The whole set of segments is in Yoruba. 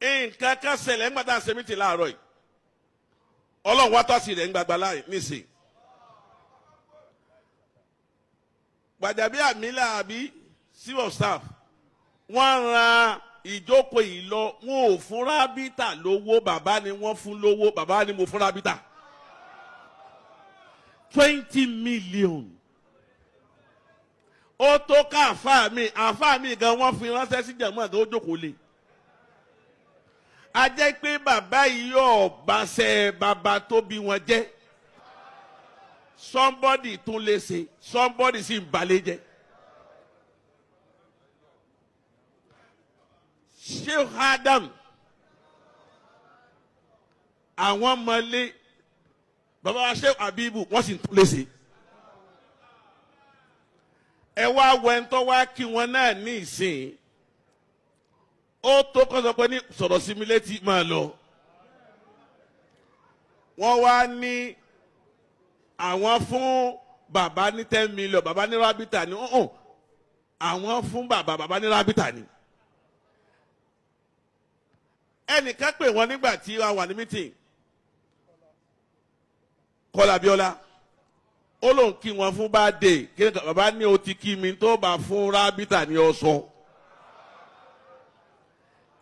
nǹkan kan ṣẹlẹ̀ ńgbà tá à ń ṣe mí ti láàárọ̀ yìí ọlọ́run wá tọ́sí rẹ̀ ń gbàgbà láì nísìn Gbajabiamila àbí chief of staff wọ́n ran ìjókòó yìí lọ wọn ò fún Rábítà lówó bàbá ni wọ́n fún lówó bàbá ni mo fún Rábítà 20 million ó tó ká àfáà mi gan wọ́n fi ránṣẹ́ sí jẹ̀mọ́ tó jókòó lé a jẹ́ pé bàbá yìí yóò bàṣẹ bàbá tó bí wọn jẹ́ somebody tún lè ṣe somebody sì ń balẹ̀ jẹ́. Sheikh Adam àwọn mọ̀lẹ́ bàbá wa Sheikh Habibu wọ́n sì tún lè ṣe. Ẹ wá wẹ́ntọ́ wá kí wọn náà ní ìsìn ó tó kọ́ sọ pé ní sọ̀rọ̀ sí mi létí máa lọ. Wọ́n wá ní àwọn fún bàbá ní 10 million bàbá ní Rábítà ní àwọn fún bàbá ní Rábítà ní. Ẹnìkan pè wọ́n nígbà tí a wà ní meeting Kọ́lá Abíọ́lá ó lóun kí wọn fún birthday kí bàbá ní o ti kí mi tó bá fún Rábítà ní ọ̀sán.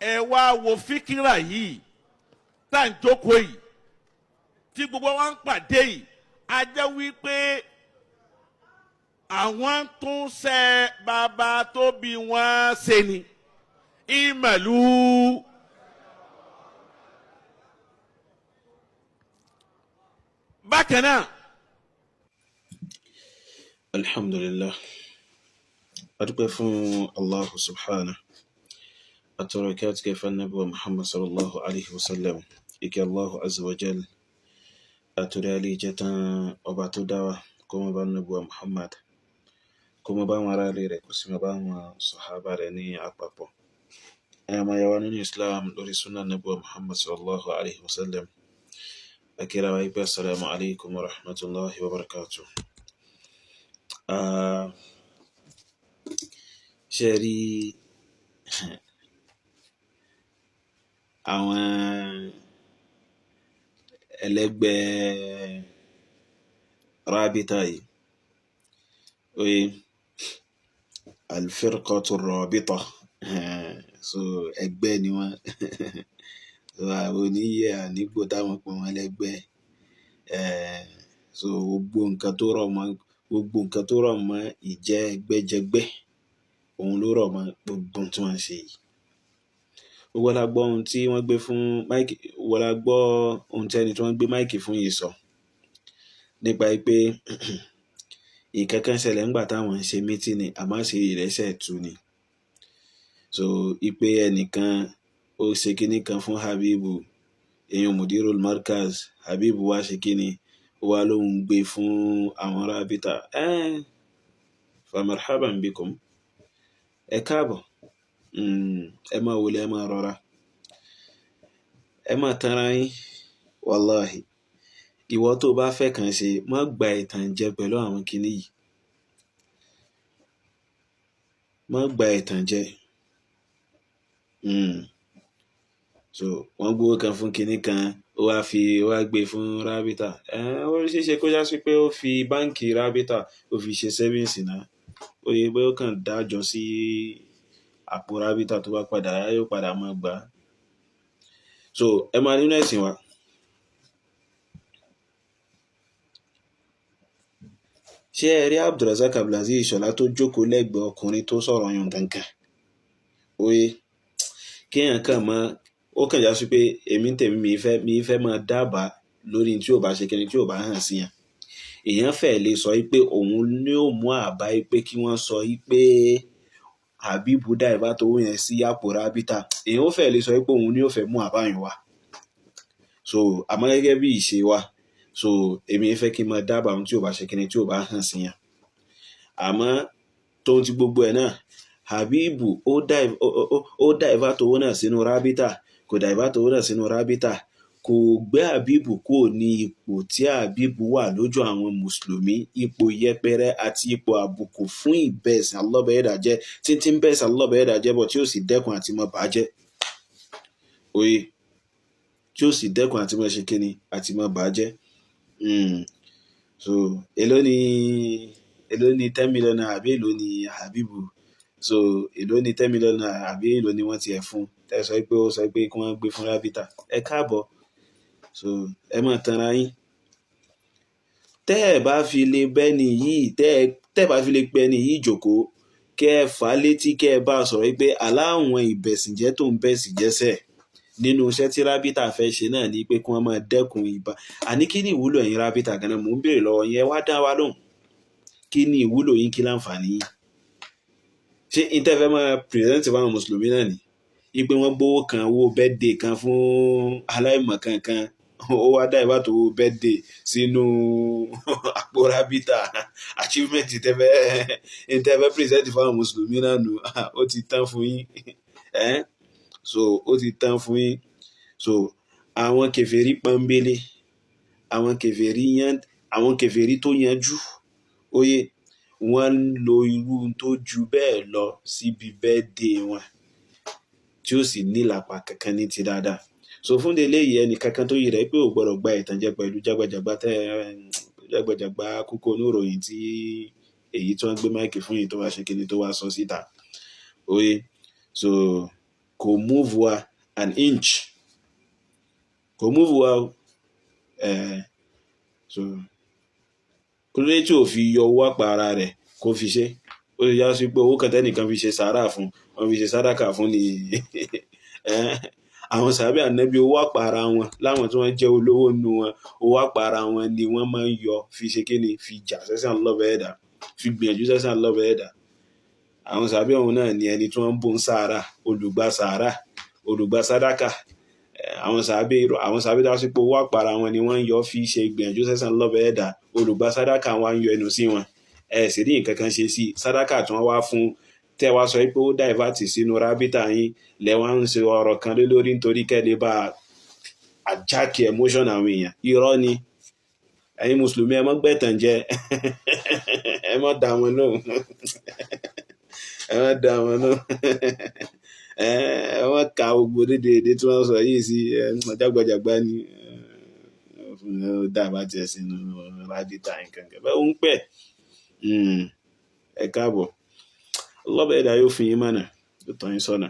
Ẹ wá wo fíkírà yìí tá à ń jókòó yìí tí gbogbo wa ń pàdé yìí a jẹ́ wípé àwọn tún ṣe bàbá tó bí wọ́n ṣe ni ìmọ̀lú. Bákan náà. Alhamdulillah. Adúpẹ́ fún Allah subhanahu. Atọrọ kí a ti kẹfà Nábì wa Muhammad sallallahu alaihi wasallam. Ike Allah azza wa jal. Àtúrẹ́ alẹ́ ìjẹta ọba tó dáwà kó mọ́ bá Nábì wa Muhammad. Kó mọ́ bá wọn ará rẹ̀ kó sì mọ́ bá wọn sàhábà rẹ̀ ní àpapọ̀. Ẹ̀yàmá yàwá nínú Islam lórí súnà Nábì wa Muhammad sallallahu alaihi wasallam. Akira wa ipe assalamu alaikum wa rahmatullahi wa barakatuh. Ṣé rí àwọn ẹlẹ́gbẹ́ Rábítà yìí oye al-firqatu ar-rabita so ẹgbẹ́ ni wọ́n so àwọn oníyẹ ànígbò táwọn pè wọ́n lẹ́gbẹ́ so gbogbo nǹkan tó rọ̀ mọ́ ìjẹ́ ẹgbẹ́jẹgbẹ́ òun ló rọ̀ mọ́ gbogbo tí wọ́n ṣe yìí. Gbogbo la gbọ́ ohun tí wọ́n gbé fún máìkì gbogbo la gbọ́ ohun tí ẹni tí wọ́n gbé máìkì fún yìí sọ nípa pé ìkankan ṣẹlẹ̀ ńgbà táwọn ń ṣe mítìnì àmọ́ ṣe ìrẹsẹ̀ tú ni so ipe ẹnìkan ó ṣe kíní kan fún Habibu èèyàn Mudirul Markaz Habibu wá ṣe kíní ó wá lóhun gbé fún àwọn Rábítà fa marhaban bikum ẹ káàbọ̀ ẹ máa wọlé ẹ máa rọra ẹ máa tanra yín wàláhì ìwọ tó bá fẹ́ kàn ṣe má gba ìtànjẹ pẹ̀lú àwọn kíní yìí má gba ìtànjẹ so wọ́n gbówó kan fún kíní kan ó wá gbé fún Rábítà ó ṣeéṣe kó já sí pé ó fi báǹkì Rábítà ó fi ṣe sẹ́fíǹsì náà ó yẹ pé ó kàn dájọ́ sí àpò Rábítà tó bá padà yóò padà máa gbà so ẹ máa nínú ẹ̀sìn wa ṣé ẹ rí Abdulrazak Abdulaziz Ìṣọ̀lá tó jókòó lẹ́gbẹ̀ẹ́ ọkùnrin tó sọ̀rọ̀ yan gangan oye kéèyàn kàn mọ́ ó kàn já sí pé èmi tèmi mi fẹ́ máa dábàá lórí tí ò bá ṣe kíni tí ò bá hàn sí yàn èèyàn fẹ́ lè sọ pé òun ní ò mú àbá pé kí wọ́n sọ pé Habibu dáìbá tó yẹn sí àpò Rábítà èèyàn ó fẹ́ lè sọ pé òun ní ò fẹ́ mú àbá yẹn wá so àmọ́ gẹ́gẹ́ bí ìṣe wa so èmi fẹ́ kí n máa dábàá ohun tí ò bá ṣe kíni tí ò bá hàn sí yàn àmọ́ tó ti gbogbo ẹ̀ náà Habibu ó dáìbá tó náà sínú Rábítà kò dáìbá tó náà sínú Rábítà kò gbé Habibu kúrò ní ipò tí Habibu wà lójú àwọn mùsùlùmí ipò yẹpẹrẹ àti ipò àbùkù fún ìbẹ̀sìn Allah bẹ̀ẹ́dà jẹ́ títí ń bẹ̀sìn Allah bẹ̀ẹ́dà jẹ́ bọ̀ tí ó sì dẹ́kun àti mọ́ bàjẹ́ oyè tí ó sì dẹ́kun àti máa ṣe kíni àti máa bàjẹ́. So èló ni 10 million naira àbí èló ni Habibu, so èló ni 10 million naira àbí èló ni wọ́n ti ẹ̀ fún tẹ́ sọ pé ó sọ pé kí wọ́n gbé fún Rábítà. Ẹ káàbọ̀, so ẹ máa tanra yín. Tẹ́ ẹ bá fi lè bẹ́ni yìí tẹ́ ẹ bá fi lè pẹ́ ni yìí jókòó kẹ́ ẹ fà á létí kẹ́ ẹ bá sọ̀rọ̀ pé aláwọn ìbẹ̀sìnjẹ́ tó ń bẹ̀sìn jẹ́sẹ̀ nínú iṣẹ́ tí Rábítà fẹ́ ṣe náà ni pé kí wọ́n máa dẹ́kun ìbá. Àní kí ni ìwúlò ẹ̀yin Rábítà gan-an, mò ń béèrè lọ́wọ́ yẹn, wá dá wa lóhùn. Kí ni ìwúlò yín, kí láǹfààní yín? Ṣé ìtẹ́fẹ́ máa pírẹ́sẹ̀ntì fáwọn mùsùlùmí náà ni ipe wọ́n gbówó kan owó bẹ́ẹ̀dẹ̀ kan fún aláìmọ̀kan kan, ó wá dá ìbátò owó bẹ́ẹ̀dẹ̀ sínú àpò Rábítà? Achievement ìtẹ́fẹ́ pírẹ́sẹ̀ntì fáwọn mùsùlùmí náà nù. Ó ti tán fún yín. So ó ti tán fún yín. So àwọn kèfèrí pọ́nbélé, àwọn kèfèrí tó yanjú, oyè wọ́n ń lo irú tó ju bẹ́ẹ̀ lọ síbi bẹ́ẹ̀dẹ̀ wọn tí ó sì nílapa kankan ní ti dáadáa. So fún délé yìí ẹnì kankan tó yí rẹ̀ pé ò gbọ́dọ̀ gba ìtànjẹ pẹ̀lú jágbàjàgbà kókó oníròyìn tí èyí tí wọ́n gbé máìkì fún yìí tó wá ṣe kíni tó wá sọ síta. Oyè so kò move wa an inch, kò move wa so kúrẹ́ tí ò fi yọ owó àpá ara rẹ̀ kó fi ṣe. Ó ti já sí pé owó kan tẹ́nìkan fi ṣe sàárà fún, wọ́n fi ṣe sàdákà fún ni. Àwọn sàábé ànábì owó àpá ara wọn láwọn tí wọ́n jẹ́ olówó nínú wọn, owó àpá ara wọn ni wọ́n máa ń yọ fi ṣe kíni, fi jà sẹ́sàn lọ́bẹ̀ ẹ̀dá, fi gbìyànjú sẹ́sàn lọ́bẹ̀ ẹ̀dá. Àwọn sàábé ọ̀hún náà ni ẹni tí wọ́n ń bó ń sàárà, olùgbà sàdákà. Àwọn sàábé tó wá sí pé owó àpá ara wọn ni wọ́n ń yọ fi ṣe gbìyànjú sẹ́sàn lọ́bẹ̀ ẹ̀dá, olùgbà sàdákà wọn ń yọ ẹnu sí wọn. Sì rí nǹkan kan ṣe sí sàdákà tí wọ́n wá fún tẹ́ wá sọ pé ó divert sínú Rábítà yín lẹ́wọ̀n ń ṣe ọ̀rọ̀ kan lé lórí nítorí kẹ́lẹ́ bá àjákì emotion àwọn èèyàn. Irọ́ ni. Ẹ̀yin mùsùlùmí ẹ má gbẹ̀tàn jẹ. Ẹ má dá wọn lóhùn. Ẹ má dá wọn lóhùn. Ẹ má ka gbogbo dédé tí wọ́n sọ yìí sí jágbàjàgbà ni. Ó divert sínú Rábítà yín kankan bẹ́ẹ̀ ń pẹ́. Ẹ káàbọ̀. Lọ́bẹ̀ ẹ̀dá yóò fi yín mọ̀nà, yóò tọ́ yín sọ́nà.